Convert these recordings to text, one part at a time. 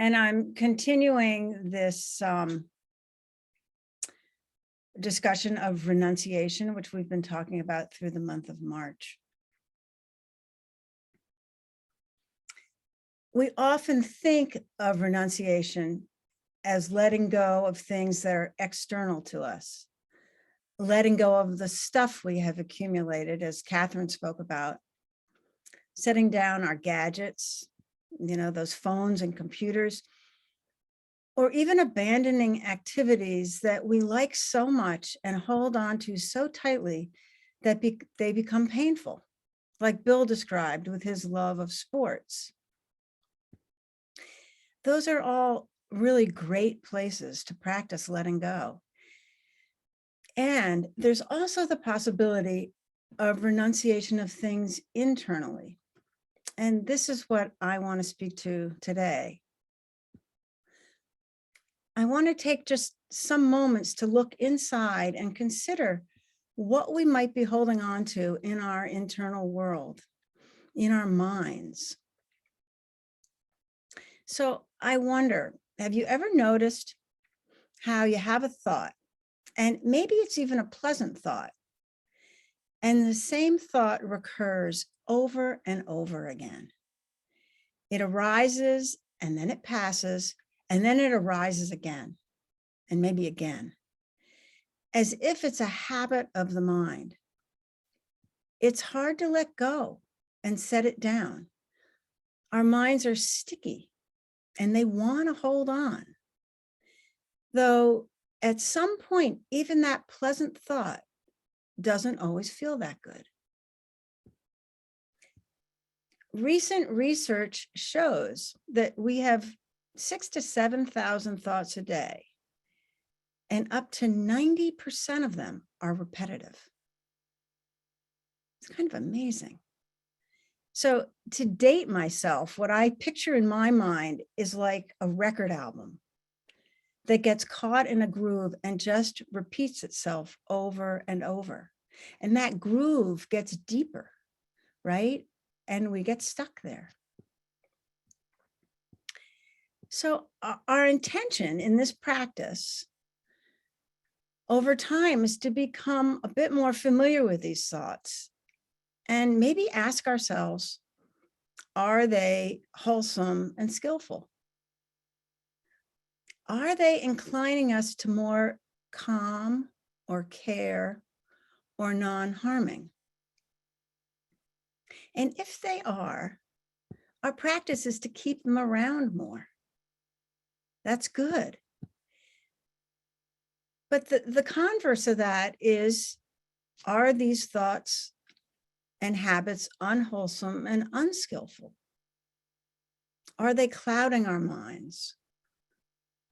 And I'm continuing this discussion of renunciation, which we've been talking about through the month of March. We often think of renunciation as letting go of things that are external to us, letting go of the stuff we have accumulated, as Catherine spoke about, setting down our gadgets, those phones and computers, or even abandoning activities that we like so much and hold on to so tightly that they become painful, like Bill described with his love of sports. Those are all really great places to practice letting go. And there's also the possibility of renunciation of things internally. And this is what I want to speak to today. I want to take just some moments to look inside and consider what we might be holding on to in our internal world, in our minds. So I wonder, have you ever noticed how you have a thought, and maybe it's even a pleasant thought, and the same thought recurs over and over again? It arises and then it passes, and then it arises again, and maybe again, as if it's a habit of the mind. It's hard to let go and set it down. Our minds are sticky and they want to hold on. Though at some point, even that pleasant thought doesn't always feel that good. Recent research shows that we have 6,000 to 7,000 thoughts a day, and up to 90% of them are repetitive. It's kind of amazing. So to date myself, what I picture in my mind is like a record album that gets caught in a groove and just repeats itself over and over. And that groove gets deeper, right? And we get stuck there. So our intention in this practice over time is to become a bit more familiar with these thoughts and maybe ask ourselves, are they wholesome and skillful? Are they inclining us to more calm or care or non-harming? And if they are, our practice is to keep them around more. That's good. But the converse of that is, are these thoughts and habits unwholesome and unskillful? Are they clouding our minds?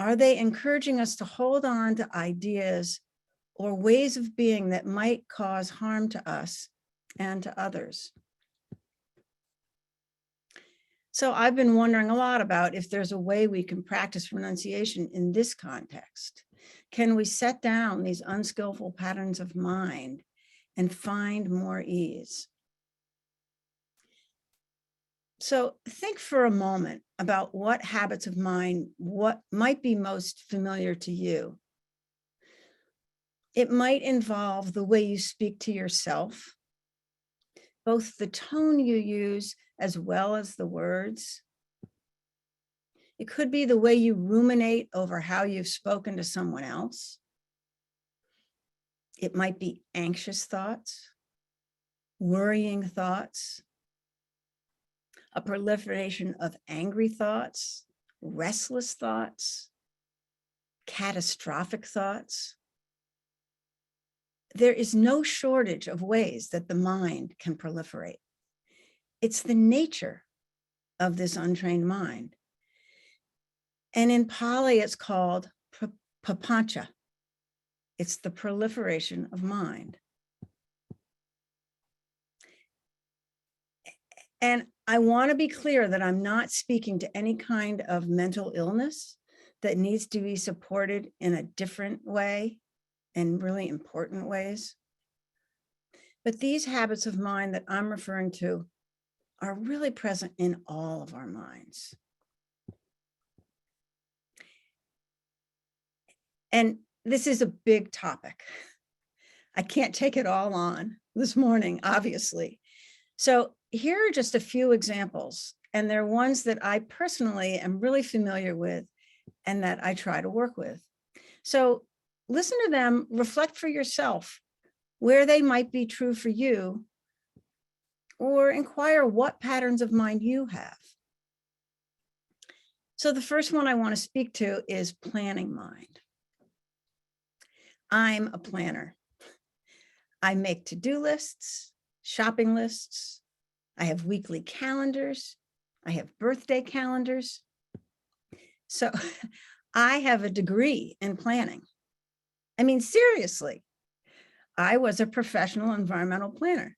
Are they encouraging us to hold on to ideas or ways of being that might cause harm to us and to others? So I've been wondering a lot about if there's a way we can practice renunciation in this context. Can we set down these unskillful patterns of mind and find more ease? So think for a moment about what habits of mind, what might be most familiar to you. It might involve the way you speak to yourself, both the tone you use as well as the words. It could be the way you ruminate over how you've spoken to someone else. It might be anxious thoughts, worrying thoughts, a proliferation of angry thoughts, restless thoughts, catastrophic thoughts. There is no shortage of ways that the mind can proliferate. It's the nature of this untrained mind. And in Pali, it's called papancha. It's the proliferation of mind. And I want to be clear that I'm not speaking to any kind of mental illness that needs to be supported in a different way, in really important ways. But these habits of mind that I'm referring to are really present in all of our minds. And this is a big topic. I can't take it all on this morning, obviously. So here are just a few examples, and they're ones that I personally am really familiar with and that I try to work with. So listen to them, reflect for yourself where they might be true for you, or inquire what patterns of mind you have. So the first one I want to speak to is planning mind. I'm a planner. I make to-do lists, shopping lists. I have weekly calendars. I have birthday calendars. So I have a degree in planning. I mean, seriously, I was a professional environmental planner,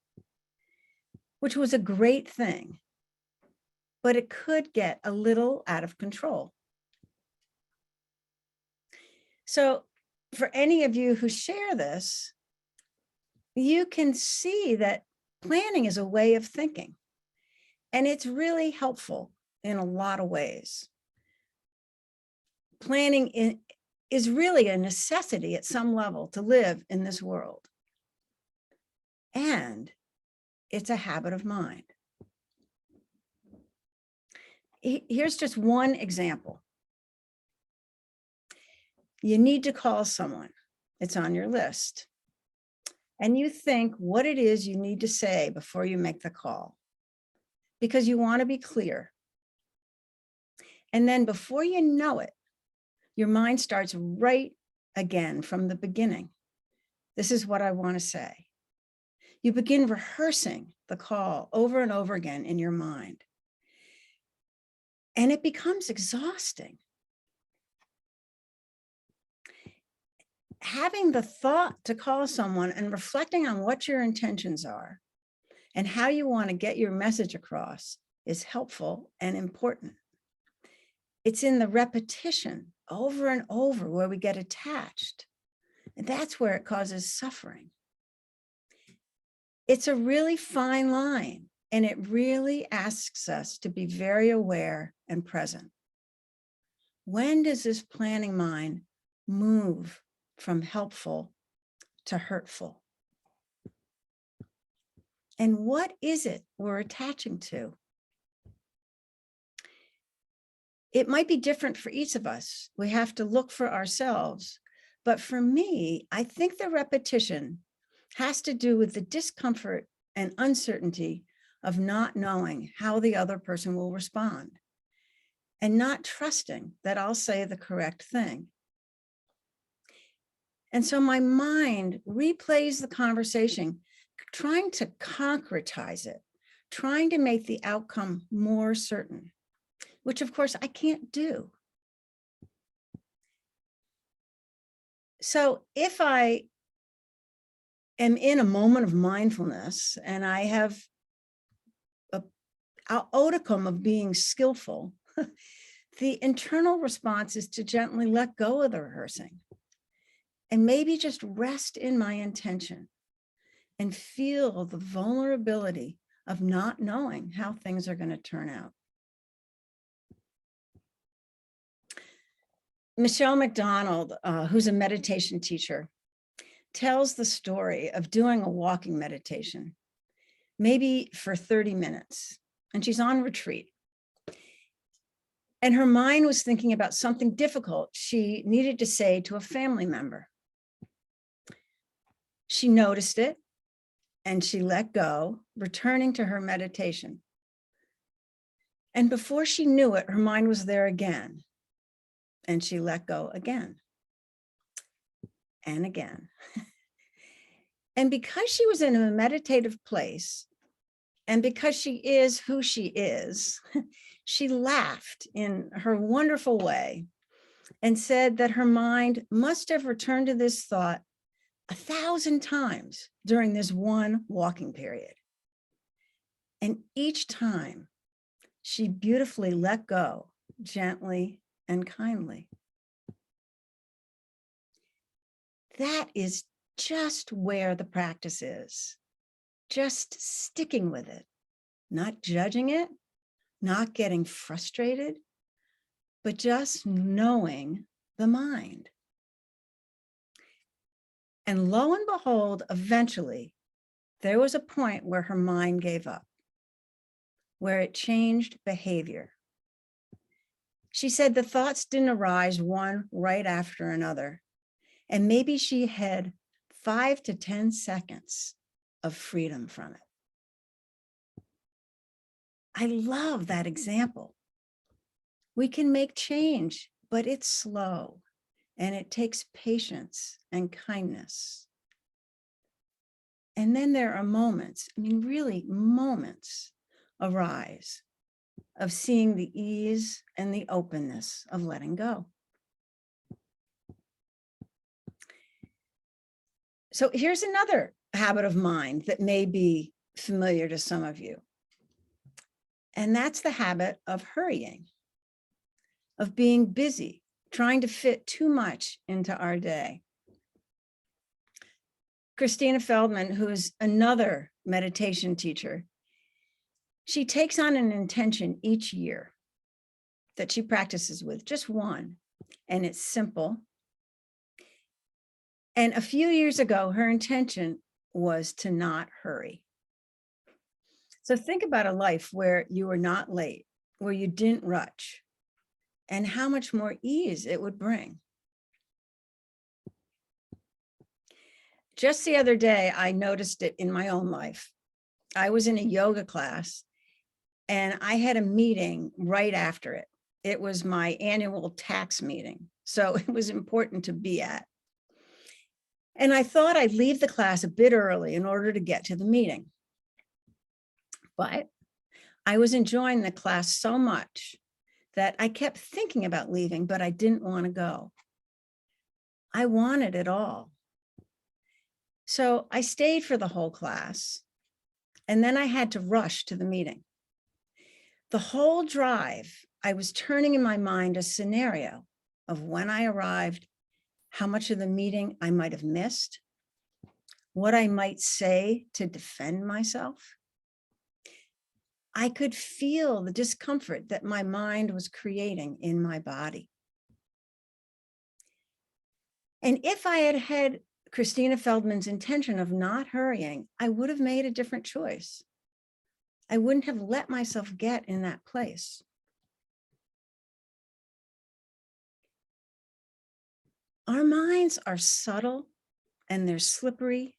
which was a great thing, but it could get a little out of control. So for any of you who share this, you can see that planning is a way of thinking, and it's really helpful in a lot of ways. Planning is really a necessity at some level to live in this world. And it's a habit of mind. Here's just one example. You need to call someone. It's on your list. And you think what it is you need to say before you make the call, because you want to be clear. And then before you know it, your mind starts right again from the beginning. This is what I want to say. You begin rehearsing the call over and over again in your mind. And it becomes exhausting. Having the thought to call someone and reflecting on what your intentions are and how you want to get your message across is helpful and important. It's in the repetition over and over where we get attached. And that's where it causes suffering. It's a really fine line, and it really asks us to be very aware and present. When does this planning mind move from helpful to hurtful? And what is it we're attaching to? It might be different for each of us. We have to look for ourselves. But for me, I think the repetition has to do with the discomfort and uncertainty of not knowing how the other person will respond and not trusting that I'll say the correct thing. And so my mind replays the conversation, trying to concretize it, trying to make the outcome more certain, which of course I can't do. So if I am in a moment of mindfulness and I have an outcome of being skillful, the internal response is to gently let go of the rehearsing and maybe just rest in my intention and feel the vulnerability of not knowing how things are going to turn out. Michelle McDonald, who's a meditation teacher, tells the story of doing a walking meditation, maybe for 30 minutes, and she's on retreat. And her mind was thinking about something difficult she needed to say to a family member. She noticed it and she let go, returning to her meditation. And before she knew it, her mind was there again. And she let go again and again. And because she was in a meditative place, and because she is who she is, she laughed in her wonderful way and said that her mind must have returned to this thought 1,000 times during this one walking period. And each time she beautifully let go, gently and kindly. That is just where the practice is. Just sticking with it, not judging it, not getting frustrated, but just knowing the mind. And lo and behold, eventually, there was a point where her mind gave up, where it changed behavior. She said the thoughts didn't arise one right after another. And maybe she had 5 to 10 seconds of freedom from it. I love that example. We can make change, but it's slow and it takes patience and kindness. And then there are moments, I mean, really moments arise of seeing the ease and the openness of letting go. So here's another habit of mind that may be familiar to some of you. And that's the habit of hurrying, of being busy, trying to fit too much into our day. Christina Feldman, who is another meditation teacher, she takes on an intention each year that she practices with, just one, and it's simple. And a few years ago, her intention was to not hurry. So think about a life where you were not late, where you didn't rush, and how much more ease it would bring. Just the other day, I noticed it in my own life. I was in a yoga class and I had a meeting right after it. It was my annual tax meeting, so it was important to be at. And I thought I'd leave the class a bit early in order to get to the meeting. But I was enjoying the class so much that I kept thinking about leaving, but I didn't want to go. I wanted it all. So I stayed for the whole class, and then I had to rush to the meeting. The whole drive, I was turning in my mind a scenario of when I arrived, how much of the meeting I might have missed, what I might say to defend myself. I could feel the discomfort that my mind was creating in my body. And if I had had Christina Feldman's intention of not hurrying, I would have made a different choice. I wouldn't have let myself get in that place. Our minds are subtle and they're slippery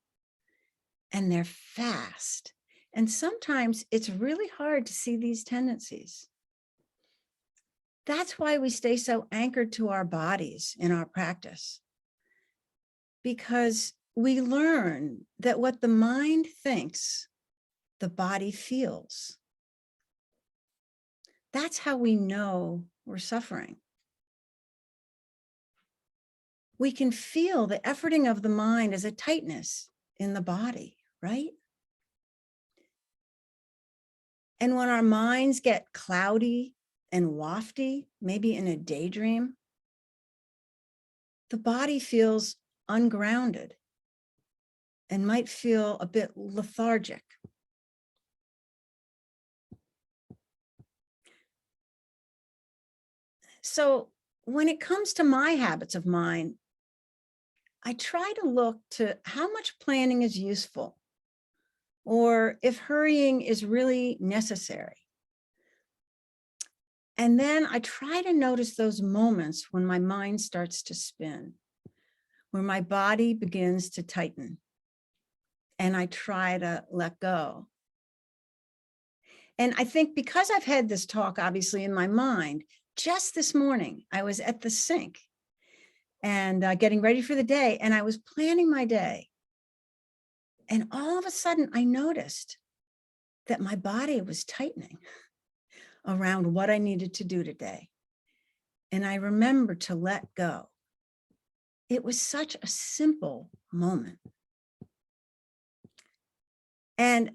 and they're fast. And sometimes it's really hard to see these tendencies. That's why we stay so anchored to our bodies in our practice, because we learn that what the mind thinks, the body feels. That's how we know we're suffering. We can feel the efforting of the mind as a tightness in the body, right? And when our minds get cloudy and wafty, maybe in a daydream, the body feels ungrounded and might feel a bit lethargic. So when it comes to my habits of mind, I try to look to how much planning is useful, or if hurrying is really necessary. And then I try to notice those moments when my mind starts to spin, where my body begins to tighten, and I try to let go. And I think because I've had this talk, obviously, in my mind, just this morning, I was at the sink and getting ready for the day, and I was planning my day. And all of a sudden, I noticed that my body was tightening around what I needed to do today. And I remembered to let go. It was such a simple moment. And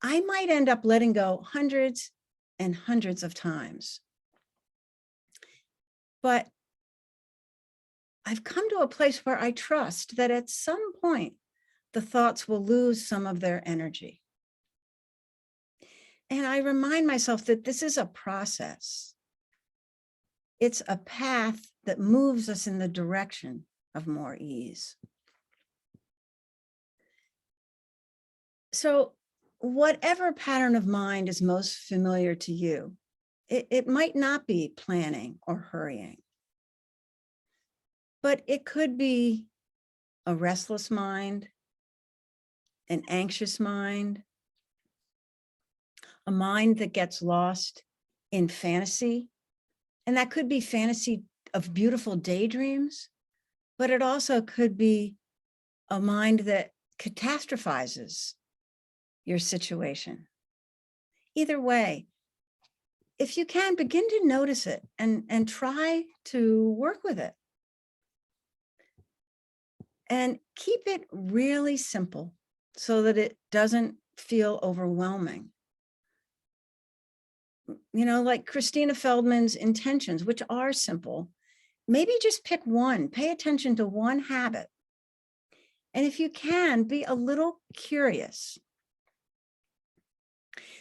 I might end up letting go hundreds and hundreds of times. But I've come to a place where I trust that at some point, the thoughts will lose some of their energy. And I remind myself that this is a process. It's a path that moves us in the direction of more ease. So whatever pattern of mind is most familiar to you, it might not be planning or hurrying, but it could be a restless mind, an anxious mind, a mind that gets lost in fantasy. And that could be fantasy of beautiful daydreams, but it also could be a mind that catastrophizes your situation. Either way, if you can, begin to notice it and try to work with it. And keep it really simple so that it doesn't feel overwhelming. You know, like Christina Feldman's intentions, which are simple. Maybe just pick one, pay attention to one habit. And if you can, be a little curious.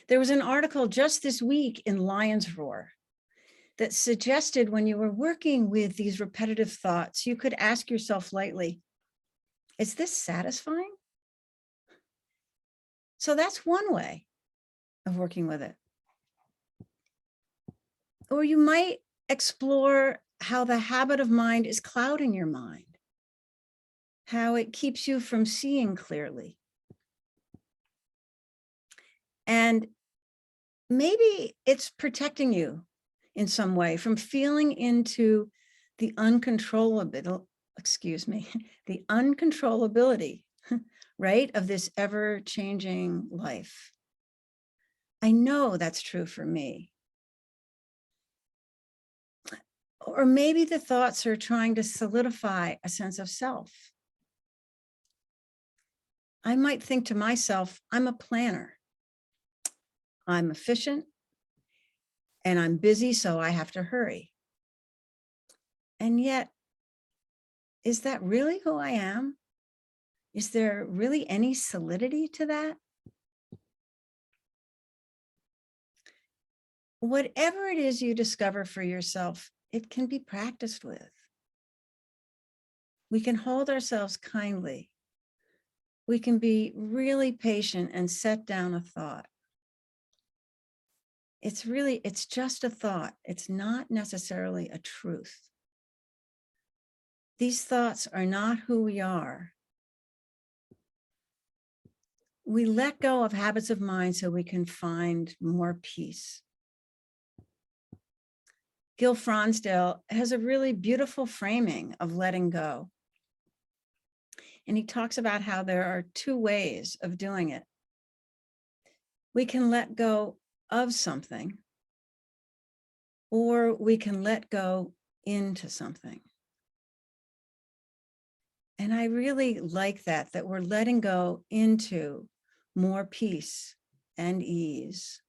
There was an article just this week in Lion's Roar that suggested when you were working with these repetitive thoughts, you could ask yourself lightly, is this satisfying? So that's one way of working with it. Or you might explore how the habit of mind is clouding your mind, how it keeps you from seeing clearly. And maybe it's protecting you in some way from feeling into the uncontrollability, the uncontrollability, right, of this ever-changing life. I know that's true for me. Or maybe the thoughts are trying to solidify a sense of self. I might think to myself, I'm a planner. I'm efficient and I'm busy, so I have to hurry. And yet, is that really who I am? Is there really any solidity to that? Whatever it is you discover for yourself, it can be practiced with. We can hold ourselves kindly. We can be really patient and set down a thought. It's just a thought. It's not necessarily a truth. These thoughts are not who we are. We let go of habits of mind so we can find more peace. Gil Fronsdale has a really beautiful framing of letting go. And he talks about how there are two ways of doing it. We can let go of something, or we can let go into something. And I really like that we're letting go into more peace and ease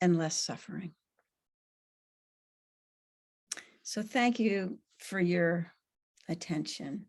and less suffering. So thank you for your attention.